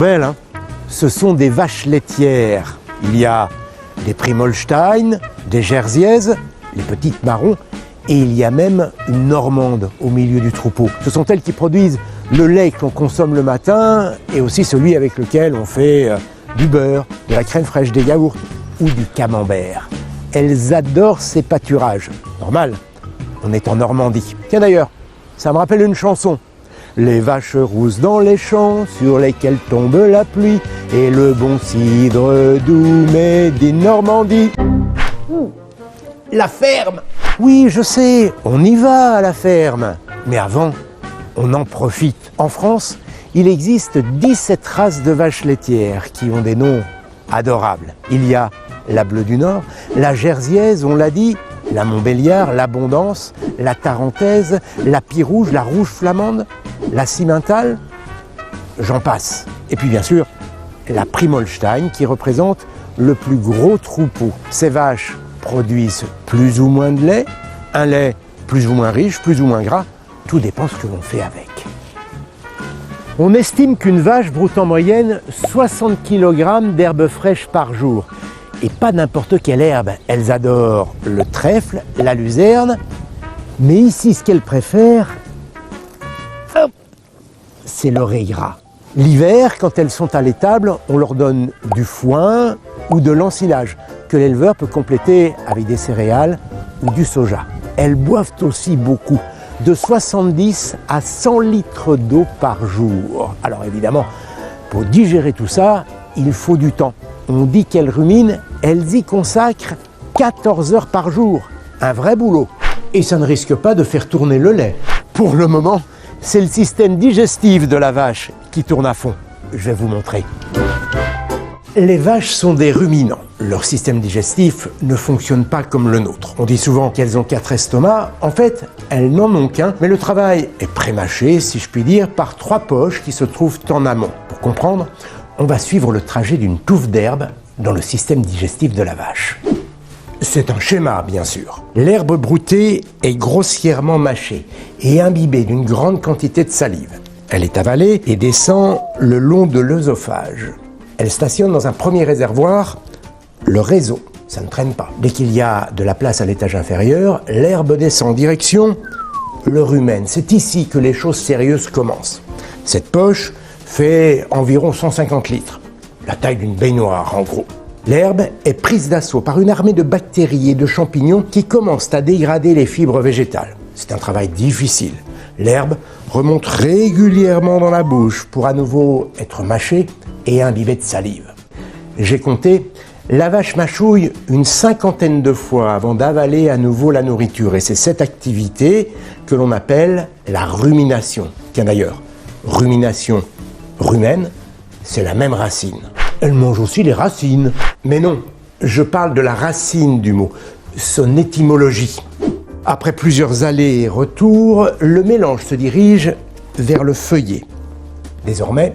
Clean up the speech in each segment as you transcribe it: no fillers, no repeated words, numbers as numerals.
Belle, hein ? Ce sont des vaches laitières. Il y a des Primolstein, des Jersiaises, les petites marrons, et il y a même une Normande au milieu du troupeau. Ce sont elles qui produisent le lait que l'on consomme le matin et aussi celui avec lequel on fait du beurre, de la crème fraîche, des yaourts ou du camembert. Elles adorent ces pâturages. Normal, on est en Normandie. Tiens d'ailleurs, ça me rappelle une chanson. Les vaches rousses dans les champs sur lesquels tombe la pluie et le bon cidre doux made in Normandie. La ferme! Oui, je sais, on y va à la ferme. Mais avant, on en profite. En France, il existe 17 races de vaches laitières qui ont des noms adorables. Il y a la Bleue du Nord, la Jersiaise, on l'a dit, la Montbéliard, l'Abondance, la Tarentaise, la Pie-Rouge, la Rouge Flamande, la Simmentale, j'en passe. Et puis bien sûr, la Primolstein qui représente le plus gros troupeau. Ces vaches produisent plus ou moins de lait, un lait plus ou moins riche, plus ou moins gras, tout dépend ce que l'on fait avec. On estime qu'une vache broute en moyenne 60 kg d'herbe fraîche par jour. Et pas n'importe quelle herbe, elles adorent le trèfle, la luzerne, mais ici ce qu'elles préfèrent, c'est l'orée gras. L'hiver, quand elles sont à l'étable, on leur donne du foin ou de l'ensilage, que l'éleveur peut compléter avec des céréales ou du soja. Elles boivent aussi beaucoup, de 70 à 100 litres d'eau par jour. Alors évidemment, pour digérer tout ça, il faut du temps. On dit qu'elles ruminent, elles y consacrent 14 heures par jour. Un vrai boulot. Et ça ne risque pas de faire tourner le lait. Pour le moment, c'est le système digestif de la vache qui tourne à fond. Je vais vous montrer. Les vaches sont des ruminants. Leur système digestif ne fonctionne pas comme le nôtre. On dit souvent qu'elles ont 4 estomacs. En fait, elles n'en ont qu'un. Mais le travail est prémâché, si je puis dire, par 3 poches qui se trouvent en amont. Pour comprendre, on va suivre le trajet d'une touffe d'herbe dans le système digestif de la vache. C'est un schéma, bien sûr. L'herbe broutée est grossièrement mâchée et imbibée d'une grande quantité de salive. Elle est avalée et descend le long de l'œsophage. Elle stationne dans un premier réservoir, le réseau. Ça ne traîne pas. Dès qu'il y a de la place à l'étage inférieur, l'herbe descend en direction le rumen. C'est ici que les choses sérieuses commencent. Cette poche fait environ 150 litres, la taille d'une baignoire en gros. L'herbe est prise d'assaut par une armée de bactéries et de champignons qui commencent à dégrader les fibres végétales. C'est un travail difficile. L'herbe remonte régulièrement dans la bouche pour à nouveau être mâchée et imbibée de salive. J'ai compté, la vache mâchouille une 50aine de fois avant d'avaler à nouveau la nourriture. Et c'est cette activité que l'on appelle la rumination. Tiens d'ailleurs, rumination, rumen, c'est la même racine. Elle mange aussi les racines. Mais non, je parle de la racine du mot, son étymologie. Après plusieurs allers et retours, le mélange se dirige vers le feuillet. Désormais,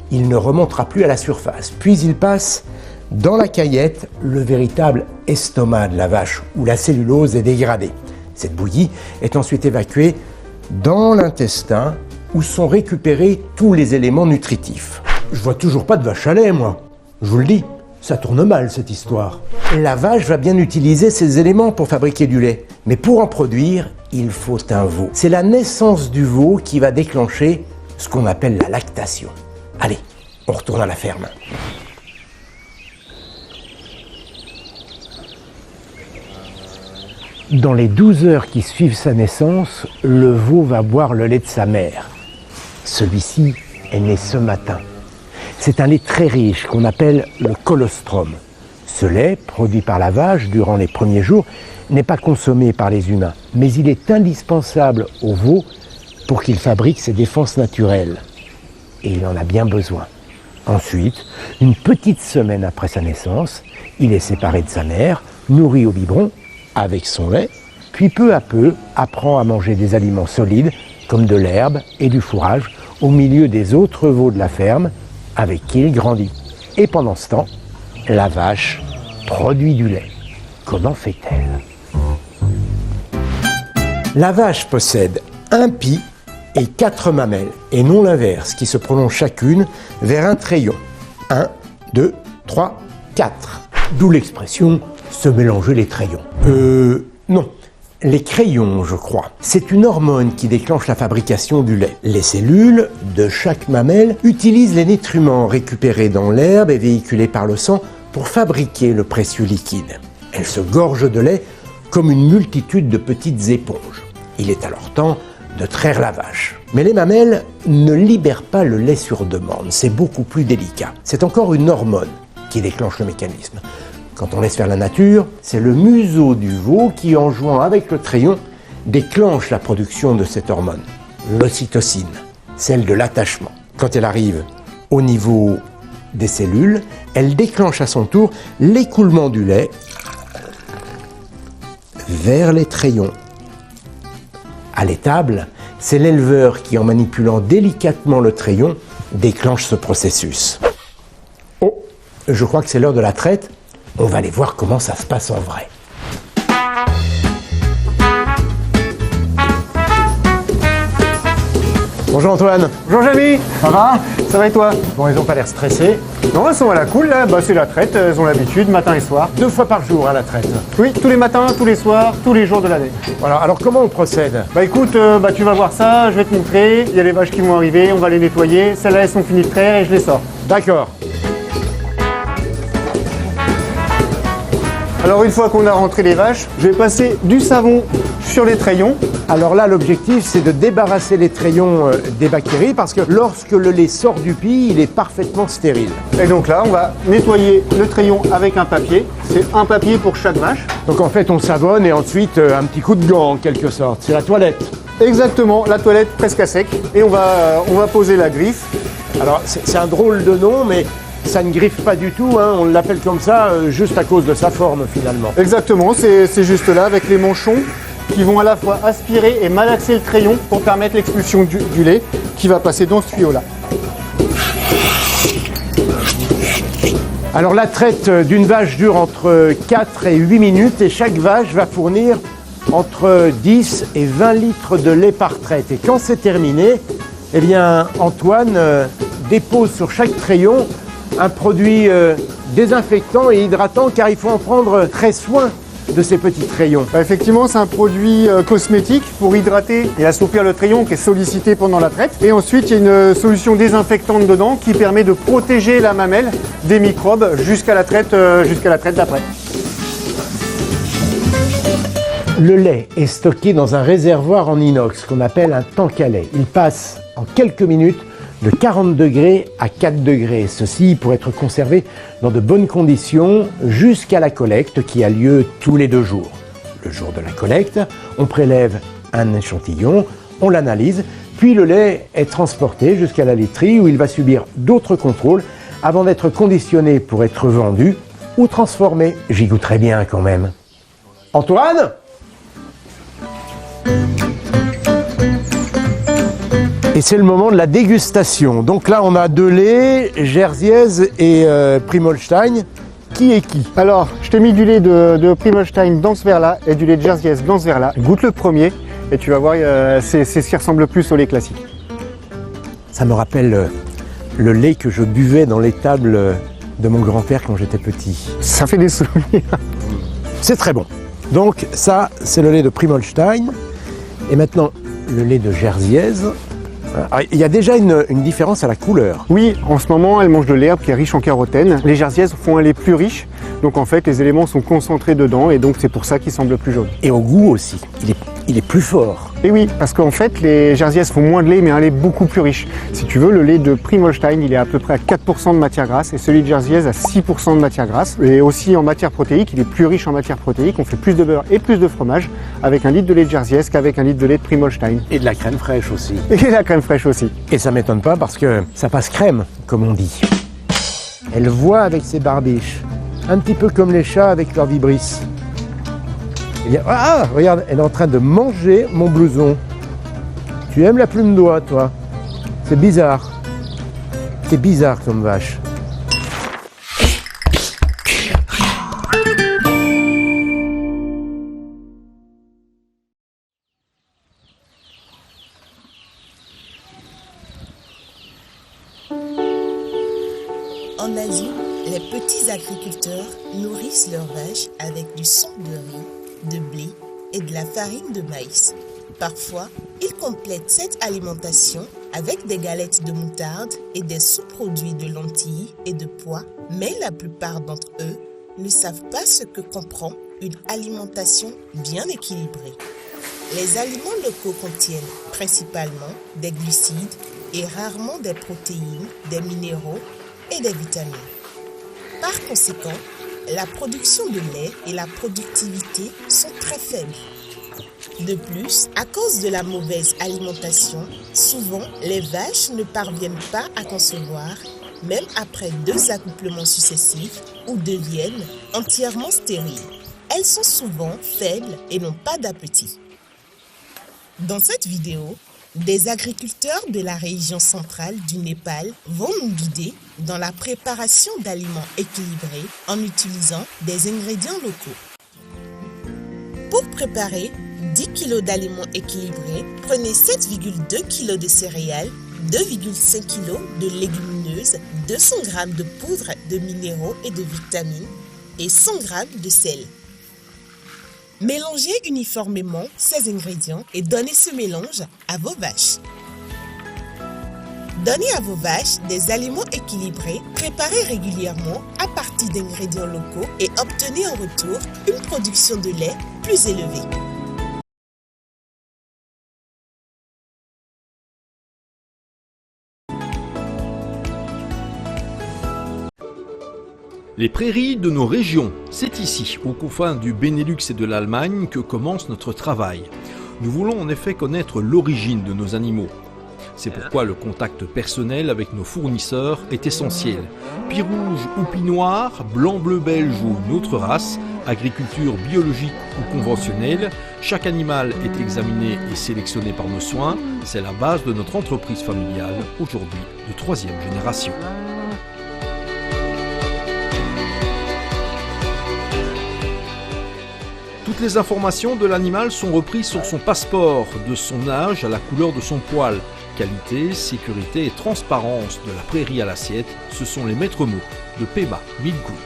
il ne remontera plus à la surface. Puis il passe dans la caillette, le véritable estomac de la vache, où la cellulose est dégradée. Cette bouillie est ensuite évacuée dans l'intestin, où sont récupérés tous les éléments nutritifs. Je vois toujours pas de vache à lait, moi. Je vous le dis, ça tourne mal cette histoire. La vache va bien utiliser ces éléments pour fabriquer du lait. Mais pour en produire, il faut un veau. C'est la naissance du veau qui va déclencher ce qu'on appelle la lactation. Allez, on retourne à la ferme. Dans les 12 heures qui suivent sa naissance, le veau va boire le lait de sa mère. Celui-ci est né ce matin. C'est un lait très riche qu'on appelle le colostrum. Ce lait, produit par la vache durant les premiers jours, n'est pas consommé par les humains, mais il est indispensable au veau pour qu'il fabrique ses défenses naturelles. Et il en a bien besoin. Ensuite, une petite semaine après sa naissance, il est séparé de sa mère, nourri au biberon, avec son lait, puis peu à peu apprend à manger des aliments solides, comme de l'herbe et du fourrage, au milieu des autres veaux de la ferme, avec qui il grandit. Et pendant ce temps, la vache produit du lait. Comment fait-elle ? La vache possède un pie et 4 mamelles, et non l'inverse, qui se prolongent chacune vers un treillon. 1, 2, 3, 4. D'où l'expression « se mélanger les trayons ». Non. Les crayons, je crois. C'est une hormone qui déclenche la fabrication du lait. Les cellules de chaque mamelle utilisent les nutriments récupérés dans l'herbe et véhiculés par le sang pour fabriquer le précieux liquide. Elles se gorgent de lait comme une multitude de petites éponges. Il est alors temps de traire la vache. Mais les mamelles ne libèrent pas le lait sur demande, c'est beaucoup plus délicat. C'est encore une hormone qui déclenche le mécanisme. Quand on laisse faire la nature, c'est le museau du veau qui, en jouant avec le crayon, déclenche la production de cette hormone, l'ocytocine, celle de l'attachement. Quand elle arrive au niveau des cellules, elle déclenche à son tour l'écoulement du lait vers les trayons. À l'étable, c'est l'éleveur qui, en manipulant délicatement le trayon, déclenche ce processus. Oh, je crois que c'est l'heure de la traite. On va aller voir comment ça se passe en vrai. Bonjour Antoine. Bonjour Jamy, ça va? Ça va et toi? Bon, ils n'ont pas l'air stressés. Non, elles sont à la cool là, c'est la traite, elles ont l'habitude, matin et soir. 2 fois par jour à la traite. Oui, tous les matins, tous les soirs, tous les jours de l'année. Voilà, alors comment on procède? Écoute, tu vas voir ça, je vais te montrer, il y a les vaches qui vont arriver, on va les nettoyer, celles-là elles sont finies de traire et je les sors. D'accord. Alors une fois qu'on a rentré les vaches, je vais passer du savon sur les trayons. Alors là, l'objectif, c'est de débarrasser les trayons des bactéries parce que lorsque le lait sort du pis, il est parfaitement stérile. Et donc là, on va nettoyer le trayon avec un papier. C'est un papier pour chaque vache. Donc en fait, on savonne et ensuite un petit coup de gant en quelque sorte. C'est la toilette. Exactement, la toilette presque à sec. Et on va poser la griffe. Alors c'est un drôle de nom, mais ça ne griffe pas du tout, hein. On l'appelle comme ça juste à cause de sa forme finalement. Exactement, c'est juste là avec les manchons qui vont à la fois aspirer et malaxer le crayon pour permettre l'expulsion du lait qui va passer dans ce tuyau-là. Alors la traite d'une vache dure entre 4 et 8 minutes et chaque vache va fournir entre 10 et 20 litres de lait par traite. Et quand c'est terminé, eh bien Antoine dépose sur chaque trayon un produit désinfectant et hydratant car il faut en prendre très soin de ces petits trayons. Effectivement, c'est un produit cosmétique pour hydrater et assouplir le trayon qui est sollicité pendant la traite. Et ensuite, il y a une solution désinfectante dedans qui permet de protéger la mamelle des microbes jusqu'à la traite d'après. Le lait est stocké dans un réservoir en inox qu'on appelle un tank à lait. Il passe en quelques minutes de 40 degrés à 4 degrés. Ceci pour être conservé dans de bonnes conditions jusqu'à la collecte qui a lieu tous les 2 jours. Le jour de la collecte, on prélève un échantillon, on l'analyse, puis le lait est transporté jusqu'à la laiterie où il va subir d'autres contrôles avant d'être conditionné pour être vendu ou transformé. J'y goûterai bien quand même. Antoine ? Et c'est le moment de la dégustation. Donc là, on a 2 laits, Jersiaise et Primolstein. Qui est qui? Alors, je t'ai mis du lait de Primolstein dans ce verre-là et du lait de Jersiaise dans ce verre-là. Goûte le premier et tu vas voir, c'est ce qui ressemble le plus au lait classique. Ça me rappelle le lait que je buvais dans l'étable de mon grand-père quand j'étais petit. Ça fait des souvenirs. C'est très bon. Donc ça, c'est le lait de Primolstein. Et maintenant, le lait de Jersiaise. Il y a déjà une différence à la couleur. Oui, en ce moment, elle mange de l'herbe qui est riche en carotène. Les Jersiaises font un lait plus riche, donc en fait, les éléments sont concentrés dedans et donc c'est pour ça qu'il semble plus jaune. Et au goût aussi, il est plus fort. Et oui, parce qu'en fait, les Jersiaises font moins de lait, mais un lait beaucoup plus riche. Si tu veux, le lait de Primolstein, il est à peu près à 4% de matière grasse et celui de Jersiaise à 6% de matière grasse. Et aussi en matière protéique, il est plus riche en matière protéique. On fait plus de beurre et plus de fromage avec un litre de lait de Jersiaise qu'avec un litre de lait de Primolstein. Et de la crème fraîche aussi. Et la crème fraîche aussi. Et ça m'étonne pas parce que ça passe crème, comme on dit. Elle voit avec ses barbiches, un petit peu comme les chats avec leur vibrisses. Ah, regarde, elle est en train de manger mon blouson. Tu aimes la plume d'oie, toi? C'est bizarre. C'est bizarre comme vache. En Asie, les petits agriculteurs nourrissent leurs vaches avec du sang de riz, de blé et de la farine de maïs. Parfois, ils complètent cette alimentation avec des galettes de moutarde et des sous-produits de lentilles et de pois, mais la plupart d'entre eux ne savent pas ce que comprend une alimentation bien équilibrée. Les aliments locaux contiennent principalement des glucides et rarement des protéines, des minéraux et des vitamines. Par conséquent, la production de lait et la productivité sont très faibles. De plus, à cause de la mauvaise alimentation, souvent les vaches ne parviennent pas à concevoir, même après 2 accouplements successifs, ou deviennent entièrement stériles. Elles sont souvent faibles et n'ont pas d'appétit. Dans cette vidéo, des agriculteurs de la région centrale du Népal vont nous guider dans la préparation d'aliments équilibrés en utilisant des ingrédients locaux. Pour préparer 10 kg d'aliments équilibrés, prenez 7,2 kg de céréales, 2,5 kg de légumineuses, 200 g de poudre de minéraux et de vitamines et 100 g de sel. Mélangez uniformément ces ingrédients et donnez ce mélange à vos vaches. Donnez à vos vaches des aliments équilibrés, préparés régulièrement à partir d'ingrédients locaux et obtenez en retour une production de lait plus élevée. Les prairies de nos régions, c'est ici, aux confins du Benelux et de l'Allemagne, que commence notre travail. Nous voulons en effet connaître l'origine de nos animaux. C'est pourquoi le contact personnel avec nos fournisseurs est essentiel. Pie rouge ou pie noir, blanc-bleu belge ou une autre race, agriculture biologique ou conventionnelle, chaque animal est examiné et sélectionné par nos soins. C'est la base de notre entreprise familiale, aujourd'hui de 3e génération. Toutes les informations de l'animal sont reprises sur son passeport, de son âge à la couleur de son poil. Qualité, sécurité et transparence de la prairie à l'assiette, ce sont les maîtres mots de Pema Milk Group.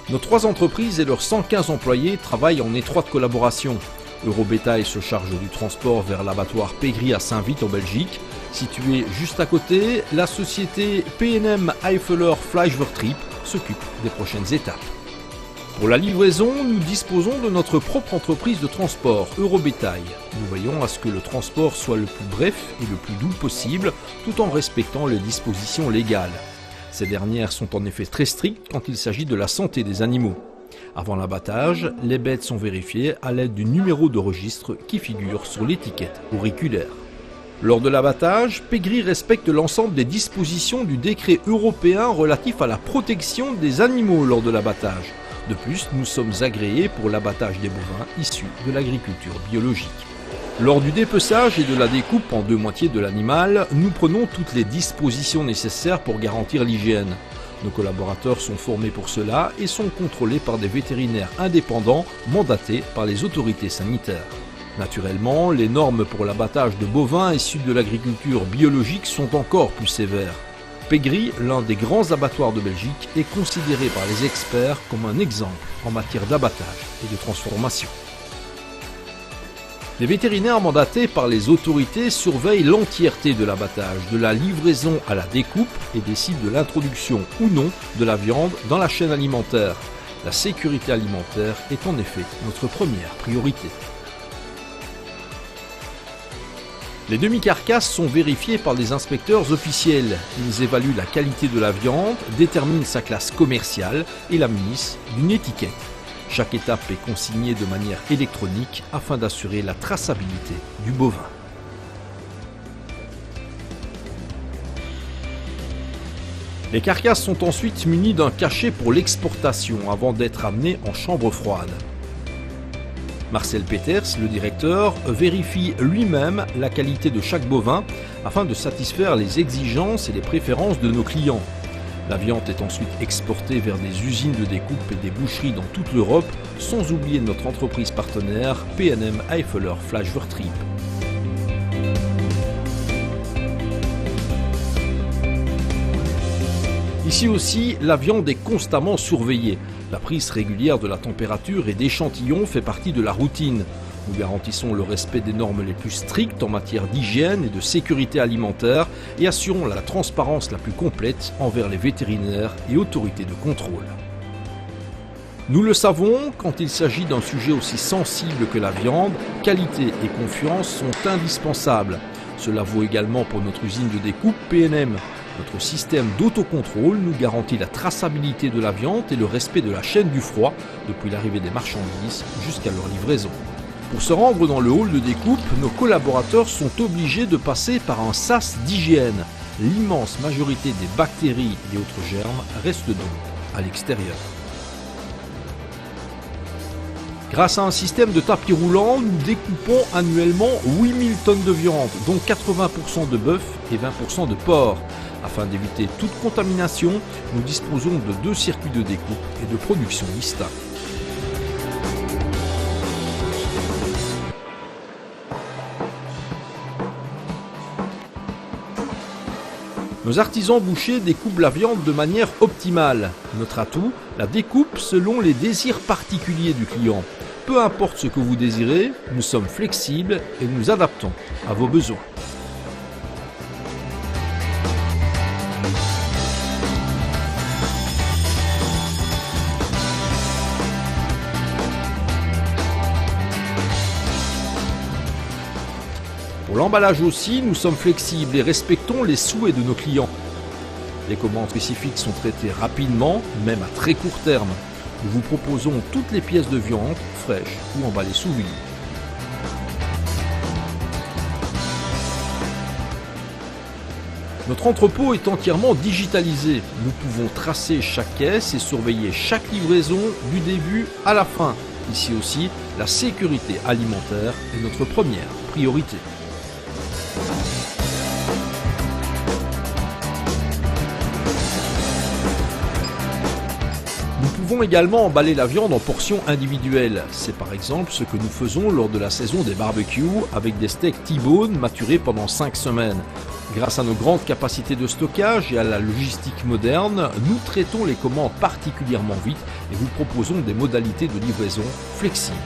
Nos 3 entreprises et leurs 115 employés travaillent en étroite collaboration. Eurobétail se charge du transport vers l'abattoir Pegri à Saint-Vith en Belgique. Située juste à côté, la société PNM Eifeler Fleischvertrieb s'occupe des prochaines étapes. Pour la livraison, nous disposons de notre propre entreprise de transport, Eurobétail. Nous veillons à ce que le transport soit le plus bref et le plus doux possible, tout en respectant les dispositions légales. Ces dernières sont en effet très strictes quand il s'agit de la santé des animaux. Avant l'abattage, les bêtes sont vérifiées à l'aide du numéro de registre qui figure sur l'étiquette auriculaire. Lors de l'abattage, Pegri respecte l'ensemble des dispositions du décret européen relatif à la protection des animaux lors de l'abattage. De plus, nous sommes agréés pour l'abattage des bovins issus de l'agriculture biologique. Lors du dépeçage et de la découpe en 2 moitiés de l'animal, nous prenons toutes les dispositions nécessaires pour garantir l'hygiène. Nos collaborateurs sont formés pour cela et sont contrôlés par des vétérinaires indépendants mandatés par les autorités sanitaires. Naturellement, les normes pour l'abattage de bovins issus de l'agriculture biologique sont encore plus sévères. Pegri, l'un des grands abattoirs de Belgique, est considéré par les experts comme un exemple en matière d'abattage et de transformation. Les vétérinaires mandatés par les autorités surveillent l'entièreté de l'abattage, de la livraison à la découpe et décident de l'introduction ou non de la viande dans la chaîne alimentaire. La sécurité alimentaire est en effet notre première priorité. Les demi-carcasses sont vérifiées par des inspecteurs officiels. Ils évaluent la qualité de la viande, déterminent sa classe commerciale et la munissent d'une étiquette. Chaque étape est consignée de manière électronique afin d'assurer la traçabilité du bovin. Les carcasses sont ensuite munies d'un cachet pour l'exportation avant d'être amenées en chambre froide. Marcel Peters, le directeur, vérifie lui-même la qualité de chaque bovin afin de satisfaire les exigences et les préférences de nos clients. La viande est ensuite exportée vers des usines de découpe et des boucheries dans toute l'Europe, sans oublier notre entreprise partenaire P&M Eifeler Fleischvertrieb. Ici aussi, la viande est constamment surveillée. La prise régulière de la température et d'échantillons fait partie de la routine. Nous garantissons le respect des normes les plus strictes en matière d'hygiène et de sécurité alimentaire et assurons la transparence la plus complète envers les vétérinaires et autorités de contrôle. Nous le savons, quand il s'agit d'un sujet aussi sensible que la viande, qualité et confiance sont indispensables. Cela vaut également pour notre usine de découpe P&M. Notre système d'autocontrôle nous garantit la traçabilité de la viande et le respect de la chaîne du froid depuis l'arrivée des marchandises jusqu'à leur livraison. Pour se rendre dans le hall de découpe, nos collaborateurs sont obligés de passer par un sas d'hygiène. L'immense majorité des bactéries et autres germes restent donc à l'extérieur. Grâce à un système de tapis roulant, nous découpons annuellement 8000 tonnes de viande, dont 80% de bœuf et 20% de porc. Afin d'éviter toute contamination, nous disposons de 2 circuits de découpe et de production distincts. Nos artisans bouchers découpent la viande de manière optimale. Notre atout, la découpe selon les désirs particuliers du client. Peu importe ce que vous désirez, nous sommes flexibles et nous adaptons à vos besoins. Pour l'emballage aussi, nous sommes flexibles et respectons les souhaits de nos clients. Les commandes spécifiques sont traitées rapidement, même à très court terme. Nous vous proposons toutes les pièces de viande, fraîches ou emballées sous vide. Notre entrepôt est entièrement digitalisé. Nous pouvons tracer chaque caisse et surveiller chaque livraison du début à la fin. Ici aussi, la sécurité alimentaire est notre première priorité. Nous pouvons également emballer la viande en portions individuelles. C'est par exemple ce que nous faisons lors de la saison des barbecues avec des steaks T-bone maturés pendant 5 semaines. Grâce à nos grandes capacités de stockage et à la logistique moderne, nous traitons les commandes particulièrement vite et vous proposons des modalités de livraison flexibles.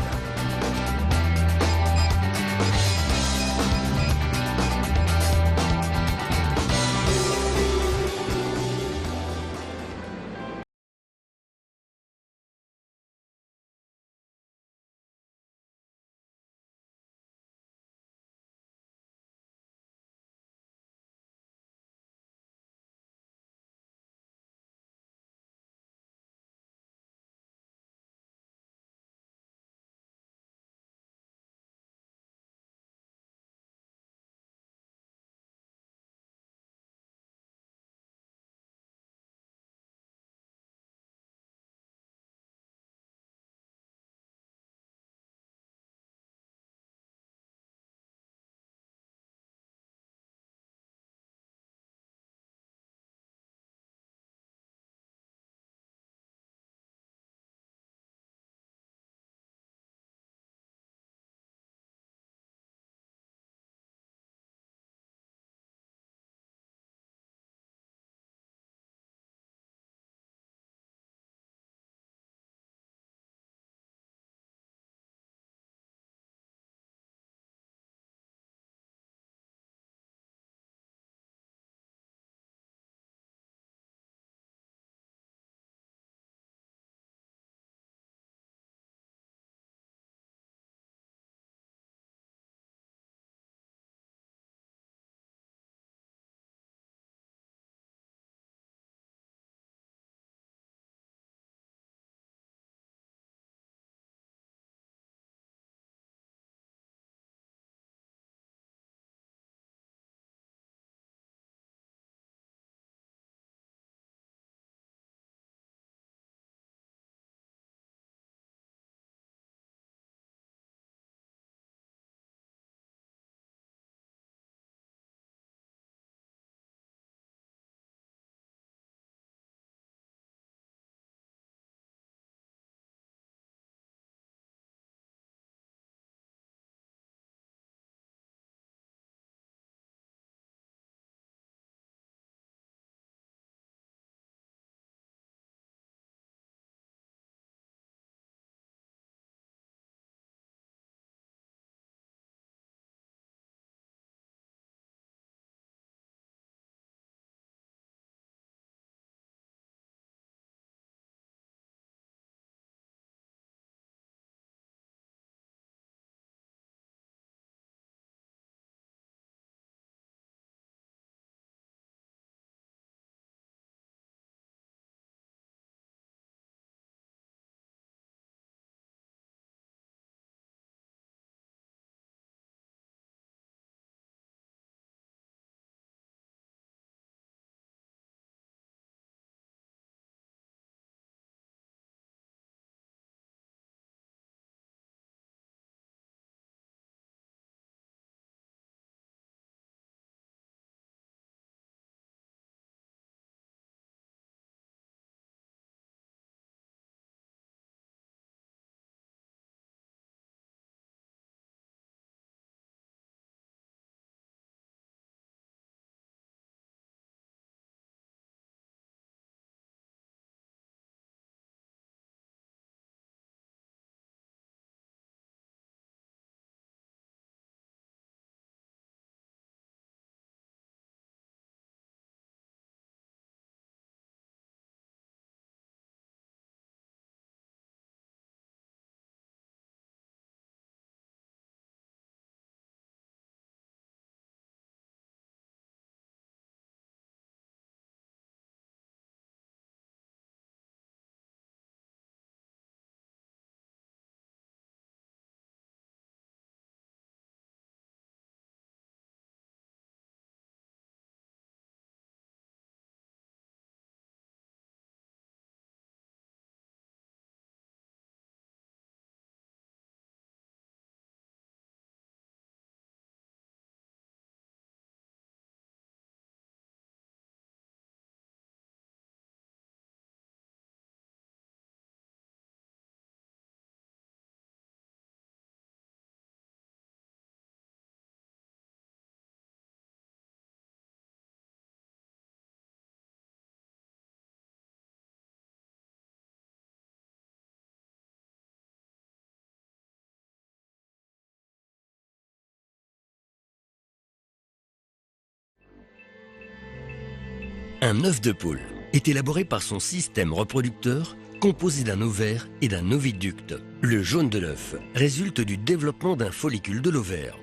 Un œuf de poule est élaboré par son système reproducteur composé d'un ovaire et d'un oviducte. Le jaune de l'œuf résulte du développement d'un follicule de l'ovaire.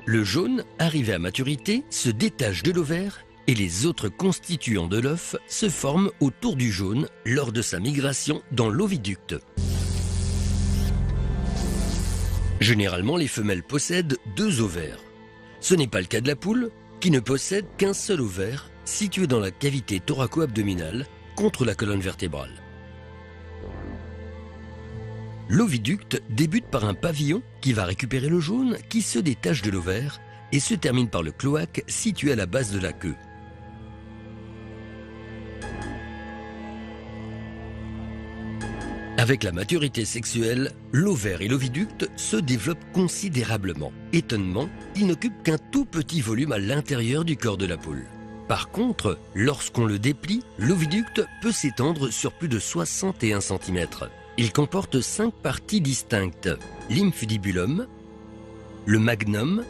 Le jaune, arrivé à maturité, se détache de l'ovaire et les autres constituants de l'œuf se forment autour du jaune lors de sa migration dans l'oviducte. Généralement, les femelles possèdent 2 ovaires. Ce n'est pas le cas de la poule, qui ne possède qu'un seul ovaire situé dans la cavité thoraco-abdominale contre la colonne vertébrale. L'oviducte débute par un pavillon qui va récupérer le jaune qui se détache de l'ovaire et se termine par le cloaque situé à la base de la queue. Avec la maturité sexuelle, l'ovaire et l'oviducte se développent considérablement. Étonnement, ils n'occupent qu'un tout petit volume à l'intérieur du corps de la poule. Par contre, lorsqu'on le déplie, l'oviducte peut s'étendre sur plus de 61 cm. Il comporte 5 parties distinctes: l'infundibulum, le magnum,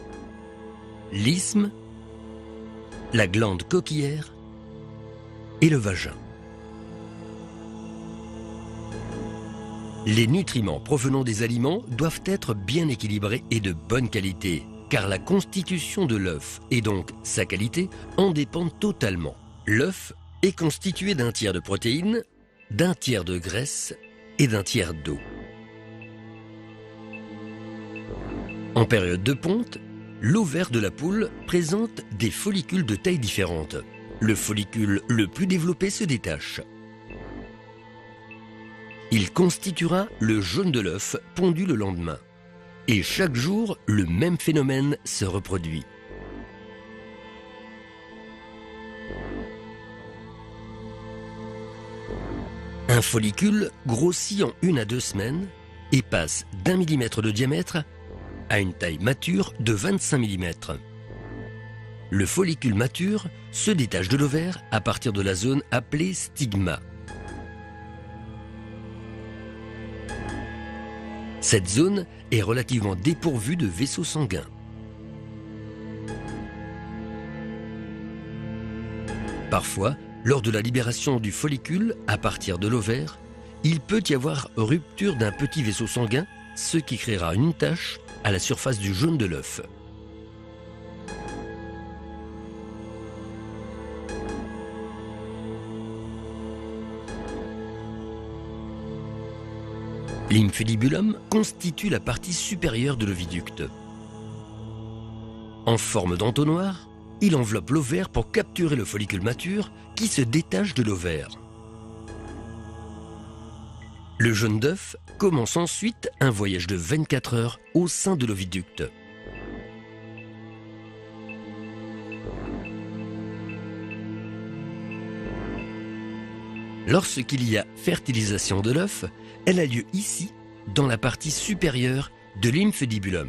l'isthme, la glande coquillière et le vagin. Les nutriments provenant des aliments doivent être bien équilibrés et de bonne qualité, car la constitution de l'œuf, et donc sa qualité, en dépendent totalement. L'œuf est constitué d'un tiers de protéines, d'un tiers de graisse et d'un tiers d'eau. En période de ponte, l'ovaire de la poule présente des follicules de taille différente. Le follicule le plus développé se détache. Il constituera le jaune de l'œuf pondu le lendemain. Et chaque jour, le même phénomène se reproduit. Un follicule grossit en 1 à 2 semaines et passe d'1 millimètre de diamètre à une taille mature de 25 mm. Le follicule mature se détache de l'ovaire à partir de la zone appelée stigma. Cette zone est relativement dépourvue de vaisseaux sanguins. Parfois, lors de la libération du follicule à partir de l'ovaire, il peut y avoir rupture d'un petit vaisseau sanguin, ce qui créera une tache à la surface du jaune de l'œuf. L'infundibulum constitue la partie supérieure de l'oviducte. En forme d'entonnoir, il enveloppe l'ovaire pour capturer le follicule mature qui se détache de l'ovaire. Le jaune d'œuf commence ensuite un voyage de 24 heures au sein de l'oviducte. Lorsqu'il y a fertilisation de l'œuf, elle a lieu ici, dans la partie supérieure de l'infundibulum.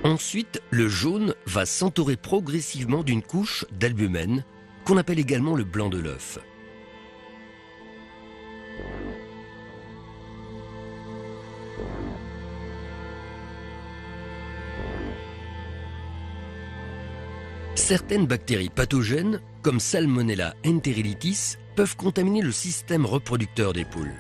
Ensuite, le jaune va s'entourer progressivement d'une couche d'albumène, qu'on appelle également le blanc de l'œuf. Certaines bactéries pathogènes, comme Salmonella enterillitis, peuvent contaminer le système reproducteur des poules.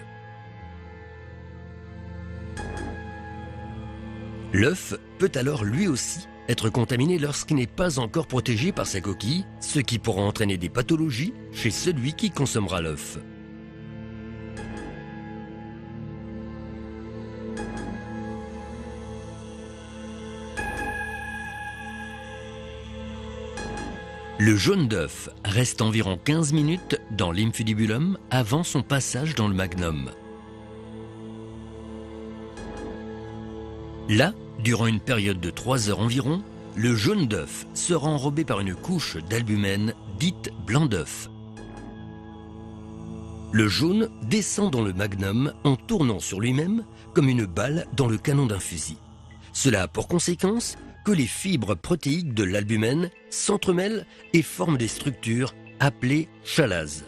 L'œuf peut alors lui aussi être contaminé lorsqu'il n'est pas encore protégé par sa coquille, ce qui pourra entraîner des pathologies chez celui qui consommera l'œuf. Le jaune d'œuf reste environ 15 minutes dans l'infundibulum avant son passage dans le magnum. Là, durant une période de 3 heures environ, le jaune d'œuf sera enrobé par une couche d'albumène dite blanc d'œuf. Le jaune descend dans le magnum en tournant sur lui-même comme une balle dans le canon d'un fusil. Cela a pour conséquence que les fibres protéiques de l'albumène s'entremêlent et forment des structures appelées chalases.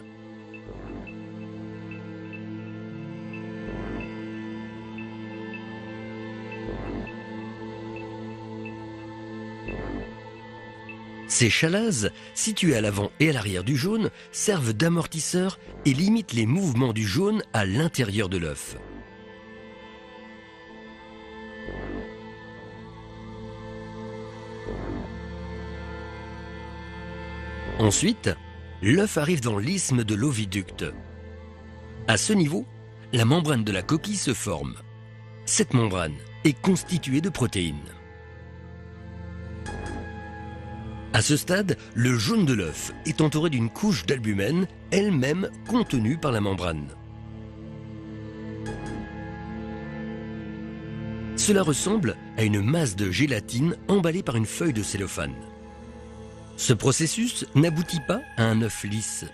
Ces chalases, situées à l'avant et à l'arrière du jaune, servent d'amortisseur et limitent les mouvements du jaune à l'intérieur de l'œuf. Ensuite, l'œuf arrive dans l'isthme de l'oviducte. À ce niveau, la membrane de la coquille se forme. Cette membrane est constituée de protéines. À ce stade, le jaune de l'œuf est entouré d'une couche d'albumène, elle-même contenue par la membrane. Cela ressemble à une masse de gélatine emballée par une feuille de cellophane. Ce processus n'aboutit pas à un œuf lisse.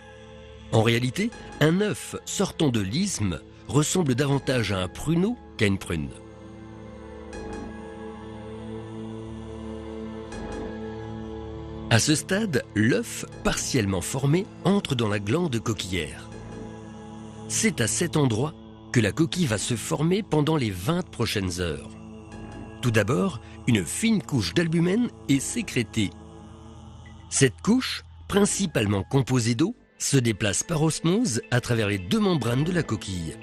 En réalité, un œuf sortant de l'isthme ressemble davantage à un pruneau qu'à une prune. À ce stade, l'œuf partiellement formé entre dans la glande coquillière. C'est à cet endroit que la coquille va se former pendant les 20 prochaines heures. Tout d'abord, une fine couche d'albumène est sécrétée. Cette couche, principalement composée d'eau, se déplace par osmose à travers les deux membranes de la coquille.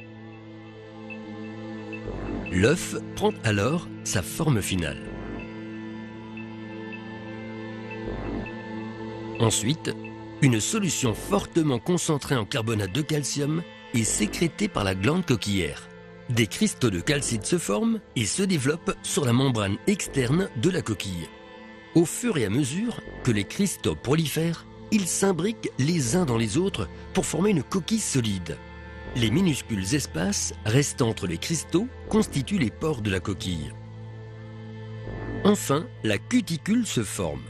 L'œuf prend alors sa forme finale. Ensuite, une solution fortement concentrée en carbonate de calcium est sécrétée par la glande coquillière. Des cristaux de calcite se forment et se développent sur la membrane externe de la coquille. Au fur et à mesure que les cristaux prolifèrent, ils s'imbriquent les uns dans les autres pour former une coquille solide. Les minuscules espaces restant entre les cristaux constituent les pores de la coquille. Enfin, la cuticule se forme.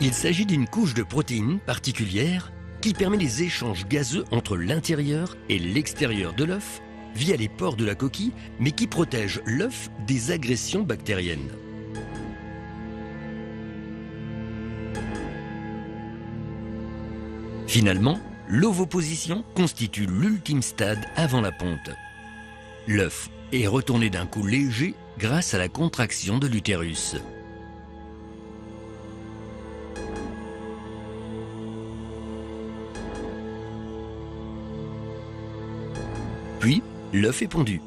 Il s'agit d'une couche de protéines particulière qui permet les échanges gazeux entre l'intérieur et l'extérieur de l'œuf via les pores de la coquille, mais qui protège l'œuf des agressions bactériennes. Finalement, l'ovoposition constitue l'ultime stade avant la ponte. L'œuf est retourné d'un coup léger grâce à la contraction de l'utérus. Puis, l'œuf est pondu.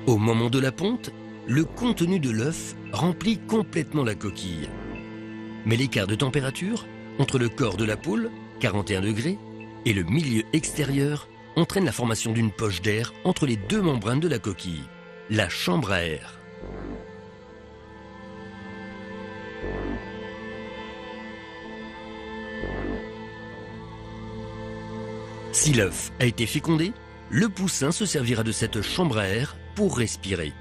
Au moment de la ponte, le contenu de l'œuf remplit complètement la coquille. Mais l'écart de température entre le corps de la poule, 41 degrés, et le milieu extérieur entraîne la formation d'une poche d'air entre les deux membranes de la coquille, la chambre à air. Si l'œuf a été fécondé, le poussin se servira de cette chambre à air pour respirer.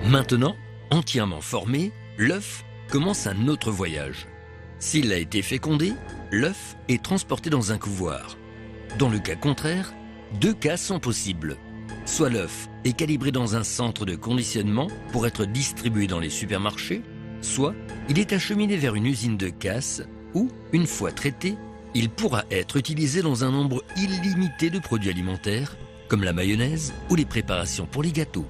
Maintenant, entièrement formé, l'œuf commence un autre voyage. S'il a été fécondé, l'œuf est transporté dans un couvoir. Dans le cas contraire, deux cas sont possibles. Soit l'œuf est calibré dans un centre de conditionnement pour être distribué dans les supermarchés, soit il est acheminé vers une usine de casse où, une fois traité, il pourra être utilisé dans un nombre illimité de produits alimentaires, comme la mayonnaise ou les préparations pour les gâteaux.